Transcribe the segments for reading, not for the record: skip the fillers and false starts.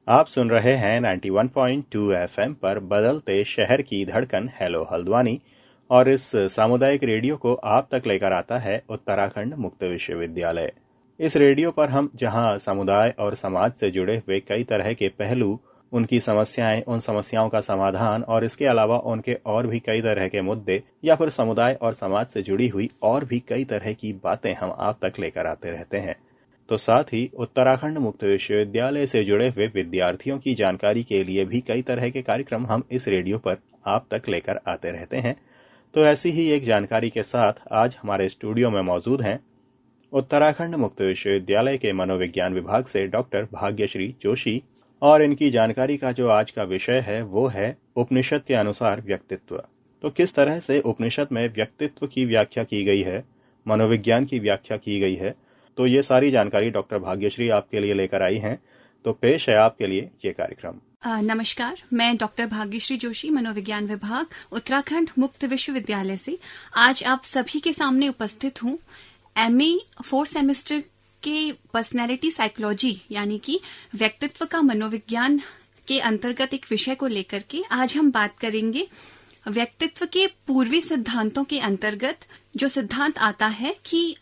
आप सुन रहे हैं 91.2 एफएम पर बदलते शहर की धड़कन हेलो हल्द्वानी और इस सामुदायिक रेडियो को आप तक लेकर आता है उत्तराखंड मुक्त विश्वविद्यालय। इस रेडियो पर हम जहां समुदाय और समाज से जुड़े हुए कई तरह के पहलू, उनकी समस्याएं, उन समस्याओं का समाधान और इसके अलावा उनके और भी कई तरह के मुद्दे या फिर समुदाय और समाज से जुड़ी हुई और भी कई तरह की बातें हम आप तक लेकर आते रहते हैं। तो साथ ही उत्तराखंड मुक्त विश्वविद्यालय से जुड़े हुए विद्यार्थियों की जानकारी के लिए भी कई तरह के कार्यक्रम हम इस रेडियो पर आप तक लेकर आते रहते हैं। तो ऐसी ही एक जानकारी के साथ आज हमारे स्टूडियो में मौजूद हैं उत्तराखंड मुक्त विश्वविद्यालय के मनोविज्ञान विभाग से डॉक्टर भाग्यश्री जोशी, और इनकी जानकारी का जो आज का विषय है वो है उपनिषद के अनुसार व्यक्तित्व। तो किस तरह से उपनिषद में व्यक्तित्व की व्याख्या की गई है, मनोविज्ञान की व्याख्या की गई है, तो ये सारी जानकारी डॉक्टर भाग्यश्री आपके लिए लेकर आई हैं। तो पेश है आपके लिए ये कार्यक्रम। नमस्कार, मैं डॉक्टर भाग्यश्री जोशी, मनोविज्ञान विभाग, उत्तराखंड मुक्त विश्वविद्यालय से आज आप सभी के सामने उपस्थित हूँ। एमए 4 सेमेस्टर के पर्सनैलिटी साइकोलॉजी यानी कि व्यक्तित्व का मनोविज्ञान के अंतर्गत एक विषय को लेकर के आज हम बात करेंगे। व्यक्तित्व के पूर्वी सिद्धांतों के अंतर्गत जो सिद्धांत आता है कि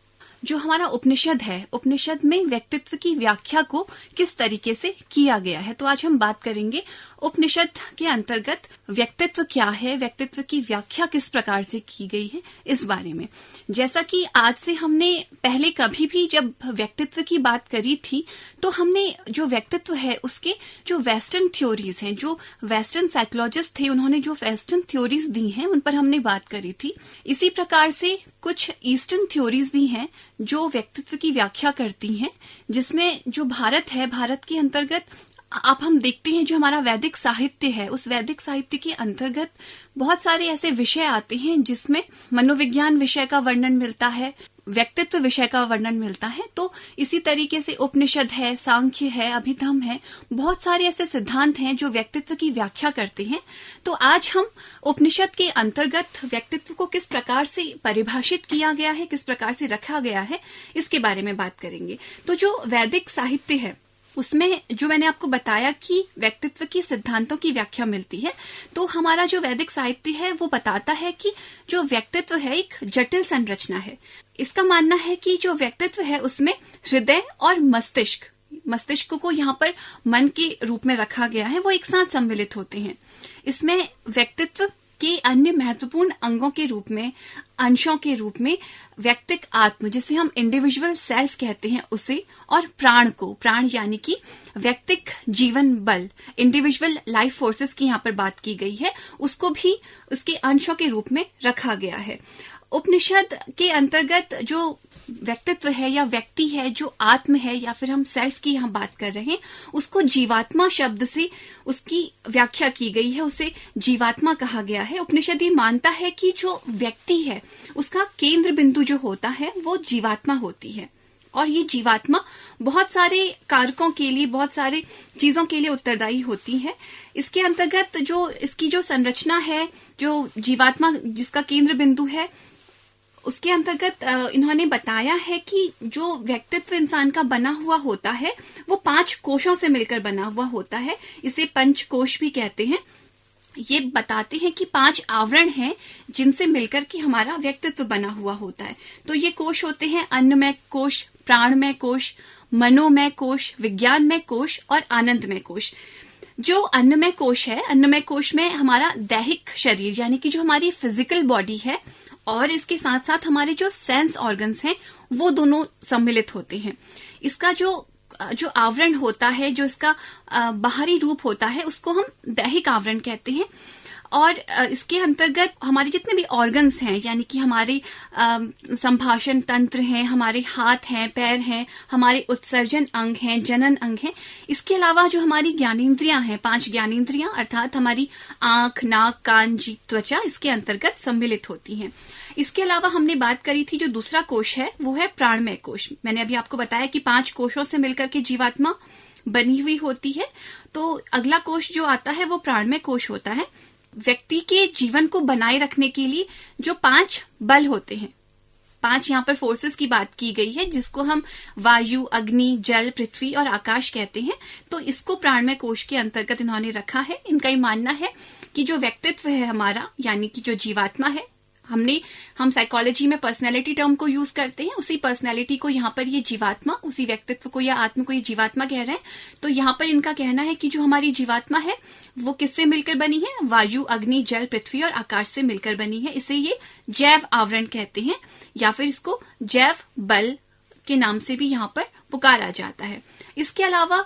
जो हमारा उपनिषद है, उपनिषद में व्यक्तित्व की व्याख्या को किस तरीके से किया गया है। तो आज हम बात करेंगे उपनिषद के अंतर्गत व्यक्तित्व क्या है, व्यक्तित्व की व्याख्या किस प्रकार से की गई है, इस बारे में। जैसा कि आज से हमने पहले कभी भी जब व्यक्तित्व की बात करी थी तो हमने जो व्यक्तित्व है उसके जो वेस्टर्न थ्योरीज हैं, जो वेस्टर्न साइकोलॉजिस्ट थे, उन्होंने जो वेस्टर्न थ्योरीज दी हैं उन पर हमने बात करी थी। इसी प्रकार से कुछ ईस्टर्न थ्योरीज भी हैं जो व्यक्तित्व की व्याख्या करती हैं, जिसमें जो भारत है, भारत के अंतर्गत आप हम देखते हैं जो हमारा वैदिक साहित्य है, उस वैदिक साहित्य के अंतर्गत बहुत सारे ऐसे विषय आते हैं जिसमें मनोविज्ञान विषय का वर्णन मिलता है, व्यक्तित्व विषय का वर्णन मिलता है। तो इसी तरीके से उपनिषद है, सांख्य है, अभिधम है, बहुत सारे ऐसे सिद्धांत हैं जो व्यक्तित्व की व्याख्या करते हैं। तो आज हम उपनिषद के अंतर्गत व्यक्तित्व को किस प्रकार से परिभाषित किया गया है, किस प्रकार से रखा गया है, इसके बारे में बात करेंगे। तो जो वैदिक साहित्य है उसमें जो मैंने आपको बताया कि व्यक्तित्व की सिद्धांतों की व्याख्या मिलती है, तो हमारा जो वैदिक साहित्य है वो बताता है कि जो व्यक्तित्व है एक जटिल संरचना है। इसका मानना है कि जो व्यक्तित्व है उसमें हृदय और मस्तिष्क को यहाँ पर मन के रूप में रखा गया है, वो एक साथ सम्मिलित होते हैं। इसमें व्यक्तित्व के अन्य महत्वपूर्ण अंगों के रूप में, अंशों के रूप में व्यक्तिक आत्म, जिसे हम इंडिविजुअल सेल्फ कहते हैं, उसे, और प्राण यानी कि व्यक्तिक जीवन बल, इंडिविजुअल लाइफ फोर्सेस की यहाँ पर बात की गई है, उसको भी उसके अंशों के रूप में रखा गया है। उपनिषद के अंतर्गत जो व्यक्तित्व है या व्यक्ति है, जो आत्म है या फिर हम सेल्फ की यहाँ बात कर रहे हैं, उसको जीवात्मा शब्द से उसकी व्याख्या की गई है, उसे जीवात्मा कहा गया है। उपनिषद ये मानता है कि जो व्यक्ति है उसका केंद्र बिंदु जो होता है वो जीवात्मा होती है, और ये जीवात्मा बहुत सारे कारकों के लिए, बहुत सारे चीजों के लिए उत्तरदायी होती है। इसके अंतर्गत जो इसकी जो संरचना है, जो जीवात्मा जिसका केंद्र बिंदु है, उसके अंतर्गत इन्होंने बताया है कि जो व्यक्तित्व इंसान का बना हुआ होता है वो 5 कोशों से मिलकर बना हुआ होता है। इसे पंचकोश भी कहते हैं। ये बताते हैं कि 5 आवरण हैं जिनसे मिलकर के हमारा व्यक्तित्व बना हुआ होता है। तो ये कोश होते हैं अन्नमय कोश, प्राणमय कोश, मनोमय कोश, विज्ञानमय कोश और आनंदमय कोश। जो अन्नमय कोश है, अन्नमय कोश में हमारा दैहिक शरीर यानी कि जो हमारी फिजिकल बॉडी है और इसके साथ साथ हमारे जो सेंस ऑर्गन्स हैं वो दोनों सम्मिलित होते हैं। इसका जो आवरण होता है, जो इसका बाहरी रूप होता है, उसको हम दैहिक आवरण कहते हैं। और इसके अंतर्गत हमारे जितने भी ऑर्गन्स हैं, यानी कि हमारे संभाषण तंत्र हैं, हमारे हाथ हैं, पैर हैं, हमारे उत्सर्जन अंग हैं, जनन अंग हैं, इसके अलावा जो हमारी ज्ञानेंद्रियां हैं, 5 ज्ञानेंद्रियां अर्थात हमारी आंख, नाक, कान, जीभ, त्वचा इसके अंतर्गत सम्मिलित होती हैं। इसके अलावा हमने बात करी थी जो दूसरा कोश है वो है प्राणमय कोश। मैंने अभी आपको बताया कि 5 कोशों से मिलकर के जीवात्मा बनी हुई होती है। तो अगला कोश जो आता है वो प्राणमय कोश होता है। व्यक्ति के जीवन को बनाए रखने के लिए जो 5 बल होते हैं, 5 यहाँ पर फोर्सेस की बात की गई है, जिसको हम वायु, अग्नि, जल, पृथ्वी और आकाश कहते हैं। तो इसको प्राणमय कोश के अंतर्गत इन्होंने रखा है। इनका ये मानना है कि जो व्यक्तित्व है हमारा, यानी कि जो जीवात्मा है, हम साइकोलॉजी में पर्सनैलिटी टर्म को यूज करते हैं, उसी पर्सनैलिटी को यहाँ पर ये जीवात्मा, उसी व्यक्तित्व को या आत्म को ये जीवात्मा कह रहे हैं। तो यहाँ पर इनका कहना है कि जो हमारी जीवात्मा है वो किससे मिलकर बनी है? वायु, अग्नि, जल, पृथ्वी और आकाश से मिलकर बनी है। इसे ये जैव आवरण कहते हैं, या फिर इसको जैव बल के नाम से भी यहाँ पर पुकारा जाता है। इसके अलावा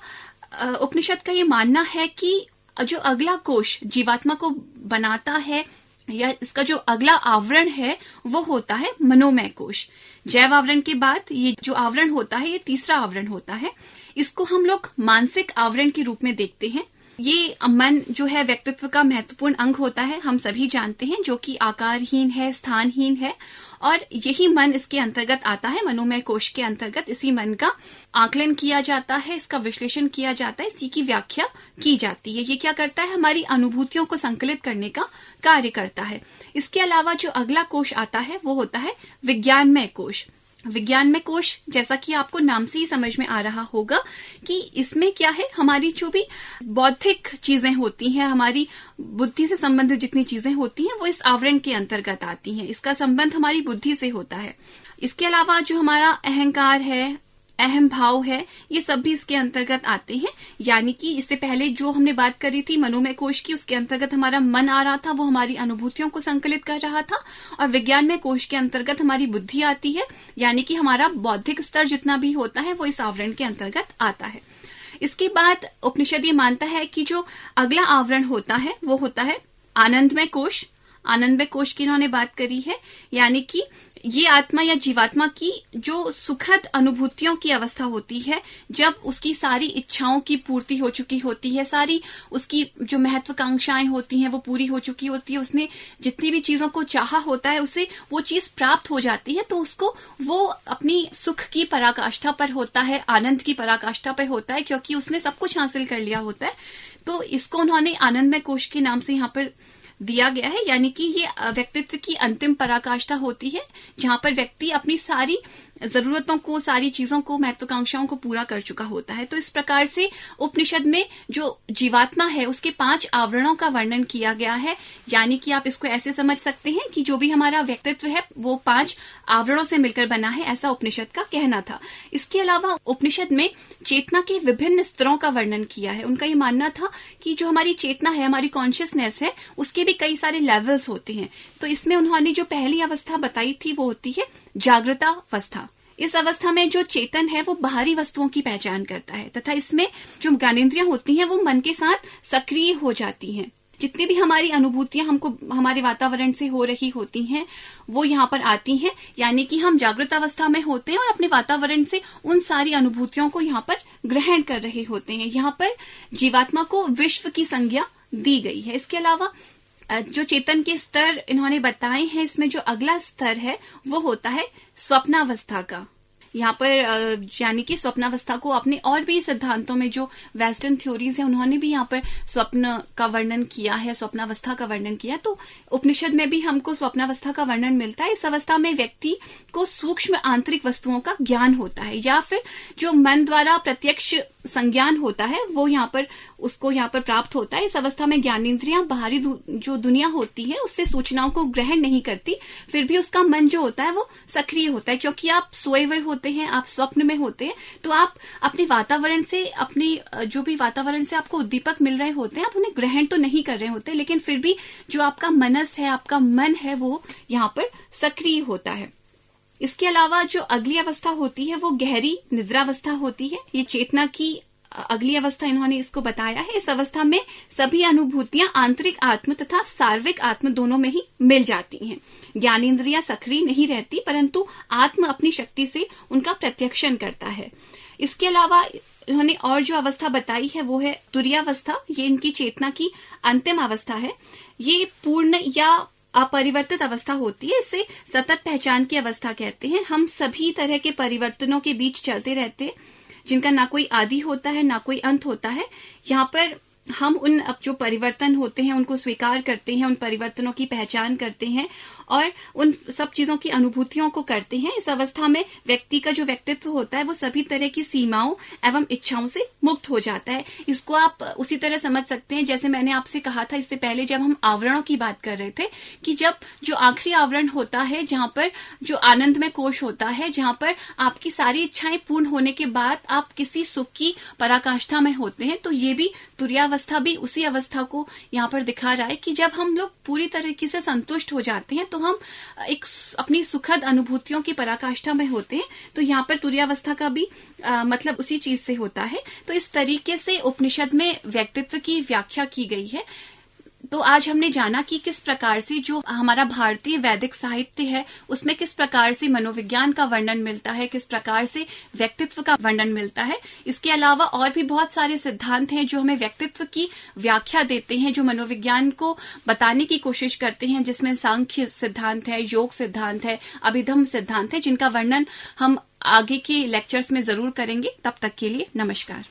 उपनिषद का ये मानना है कि जो अगला कोश जीवात्मा को बनाता है, या इसका जो अगला आवरण है, वो होता है मनोमय कोश। जैव आवरण के बाद ये जो आवरण होता है, ये तीसरा आवरण होता है। इसको हम लोग मानसिक आवरण के रूप में देखते हैं। ये मन जो है व्यक्तित्व का महत्वपूर्ण अंग होता है, हम सभी जानते हैं, जो कि आकारहीन है, स्थानहीन है, और यही मन इसके अंतर्गत आता है। मनोमय कोश के अंतर्गत इसी मन का आकलन किया जाता है, इसका विश्लेषण किया जाता है, इसी की व्याख्या की जाती है। ये क्या करता है? हमारी अनुभूतियों को संकलित करने का कार्य करता है। इसके अलावा जो अगला कोश आता है वो होता है विज्ञानमय कोश। विज्ञानमय कोश, जैसा कि आपको नाम से ही समझ में आ रहा होगा कि इसमें क्या है, हमारी जो भी बौद्धिक चीजें होती हैं, हमारी बुद्धि से संबंधित जितनी चीजें होती हैं, वो इस आवरण के अंतर्गत आती हैं। इसका संबंध हमारी बुद्धि से होता है। इसके अलावा जो हमारा अहंकार है, अहम भाव है, ये सब भी इसके अंतर्गत आते हैं। यानी कि इससे पहले जो हमने बात करी थी मनोमय कोश की, उसके अंतर्गत हमारा मन आ रहा था, वो हमारी अनुभूतियों को संकलित कर रहा था। और विज्ञानमय कोश के अंतर्गत हमारी बुद्धि आती है, यानी कि हमारा बौद्धिक स्तर जितना भी होता है वो इस आवरण के अंतर्गत आता है। इसके बाद उपनिषद ये मानता है कि जो अगला आवरण होता है वो होता है आनंदमय कोश। आनंदमय कोश की इन्होंने बात करी है, यानी कि ये आत्मा या जीवात्मा की जो सुखद अनुभूतियों की अवस्था होती है, जब उसकी सारी इच्छाओं की पूर्ति हो चुकी होती है, सारी उसकी जो महत्वाकांक्षाएं होती हैं वो पूरी हो चुकी होती है, उसने जितनी भी चीजों को चाहा होता है उसे वो चीज प्राप्त हो जाती है, तो उसको वो अपनी सुख की पराकाष्ठा पर होता है, आनंद की पराकाष्ठा पर होता है, क्योंकि उसने सब कुछ हासिल कर लिया होता है। तो इसको उन्होंने आनंदमय कोश के नाम से यहाँ पर दिया गया है। यानी कि ये व्यक्तित्व की अंतिम पराकाष्ठा होती है, जहां पर व्यक्ति अपनी सारी जरूरतों को, सारी चीजों को, महत्वाकांक्षाओं को पूरा कर चुका होता है। तो इस प्रकार से उपनिषद में जो जीवात्मा है उसके 5 आवरणों का वर्णन किया गया है। यानी कि आप इसको ऐसे समझ सकते हैं कि जो भी हमारा व्यक्तित्व है वो 5 आवरणों से मिलकर बना है, ऐसा उपनिषद का कहना था। इसके अलावा उपनिषद में चेतना के विभिन्न स्तरों का वर्णन किया है। उनका ये मानना था कि जो हमारी चेतना है, हमारी कॉन्शियसनेस है, उसके भी कई सारे लेवल्स होते हैं। तो इसमें उन्होंने जो पहली अवस्था बताई थी वो होती है जागृतावस्था। इस अवस्था में जो चेतन है वो बाहरी वस्तुओं की पहचान करता है, तथा इसमें जो ज्ञानेंद्रियां होती हैं वो मन के साथ सक्रिय हो जाती हैं। जितनी भी हमारी अनुभूतियां हमको हमारे वातावरण से हो रही होती हैं वो यहाँ पर आती हैं। यानी कि हम जागृत अवस्था में होते हैं और अपने वातावरण से उन सारी अनुभूतियों को यहाँ पर ग्रहण कर रहे होते हैं। यहाँ पर जीवात्मा को विश्व की संज्ञा दी गई है। इसके अलावा जो चेतन के स्तर इन्होंने बताए हैं, इसमें जो अगला स्तर है वो होता है स्वप्नावस्था का। यहाँ पर यानी कि स्वप्नावस्था को अपने और भी सिद्धांतों में जो वेस्टर्न थ्योरीज है उन्होंने भी यहाँ पर स्वप्न का वर्णन किया है, स्वप्नावस्था का वर्णन किया। तो उपनिषद में भी हमको स्वप्नावस्था का वर्णन मिलता है। इस अवस्था में व्यक्ति को सूक्ष्म आंतरिक वस्तुओं का ज्ञान होता है, या फिर जो मन द्वारा प्रत्यक्ष संज्ञान होता है वो यहाँ पर उसको यहाँ पर प्राप्त होता है। इस अवस्था में ज्ञानेंद्रियां बाहरी जो दुनिया होती है उससे सूचनाओं को ग्रहण नहीं करती, फिर भी उसका मन जो होता है वो सक्रिय होता है। क्योंकि आप सोए हुए होते हैं, आप स्वप्न में होते हैं, तो आप अपने वातावरण से, अपने जो भी वातावरण से आपको उद्दीपक मिल रहे होते हैं, आप उन्हें ग्रहण तो नहीं कर रहे होते, लेकिन फिर भी जो आपका मनस है, आपका मन है, वो यहाँ पर सक्रिय होता है। इसके अलावा जो अगली अवस्था होती है वो गहरी निद्रावस्था होती है। ये चेतना की अगली अवस्था इन्होंने इसको बताया है। इस अवस्था में सभी अनुभूतियां आंतरिक आत्म तथा सार्विक आत्म दोनों में ही मिल जाती हैं। ज्ञानेंद्रियां सक्रिय नहीं रहती, परंतु आत्म अपनी शक्ति से उनका प्रत्यक्षण करता है। इसके अलावा इन्होंने और जो अवस्था बताई है वो है तुरीयावस्था। ये इनकी चेतना की अंतिम अवस्था है। ये पूर्ण या अपरिवर्तित अवस्था होती है। इसे सतत पहचान की अवस्था कहते हैं। हम सभी तरह के परिवर्तनों के बीच चलते रहते हैं, जिनका ना कोई आदि होता है ना कोई अंत होता है। यहाँ पर हम उन अब जो परिवर्तन होते हैं उनको स्वीकार करते हैं, उन परिवर्तनों की पहचान करते हैं और उन सब चीजों की अनुभूतियों को करते हैं। इस अवस्था में व्यक्ति का जो व्यक्तित्व होता है वो सभी तरह की सीमाओं एवं इच्छाओं से मुक्त हो जाता है। इसको आप उसी तरह समझ सकते हैं जैसे मैंने आपसे कहा था इससे पहले जब हम आवरणों की बात कर रहे थे कि जब जो आखिरी आवरण होता है, जहां पर जो आनंदमय कोश होता है, जहां पर आपकी सारी इच्छाएं पूर्ण होने के बाद आप किसी सुख की पराकाष्ठा में होते हैं, तो ये भी तुरीयावस्था भी उसी अवस्था को यहाँ पर दिखा रहा है कि जब हम लोग पूरी तरीके से संतुष्ट हो जाते हैं तो हम एक अपनी सुखद अनुभूतियों की पराकाष्ठा में होते हैं। तो यहाँ पर तुरीयावस्था का भी मतलब उसी चीज से होता है। तो इस तरीके से उपनिषद में व्यक्तित्व की व्याख्या की गई है। तो आज हमने जाना कि किस प्रकार से जो हमारा भारतीय वैदिक साहित्य है उसमें किस प्रकार से मनोविज्ञान का वर्णन मिलता है, किस प्रकार से व्यक्तित्व का वर्णन मिलता है। इसके अलावा और भी बहुत सारे सिद्धांत हैं जो हमें व्यक्तित्व की व्याख्या देते हैं, जो मनोविज्ञान को बताने की कोशिश करते हैं, जिसमें सांख्य सिद्धांत है, योग सिद्धांत है, अभिधम सिद्धांत है, जिनका वर्णन हम आगे के लेक्चर्स में जरूर करेंगे। तब तक के लिए नमस्कार।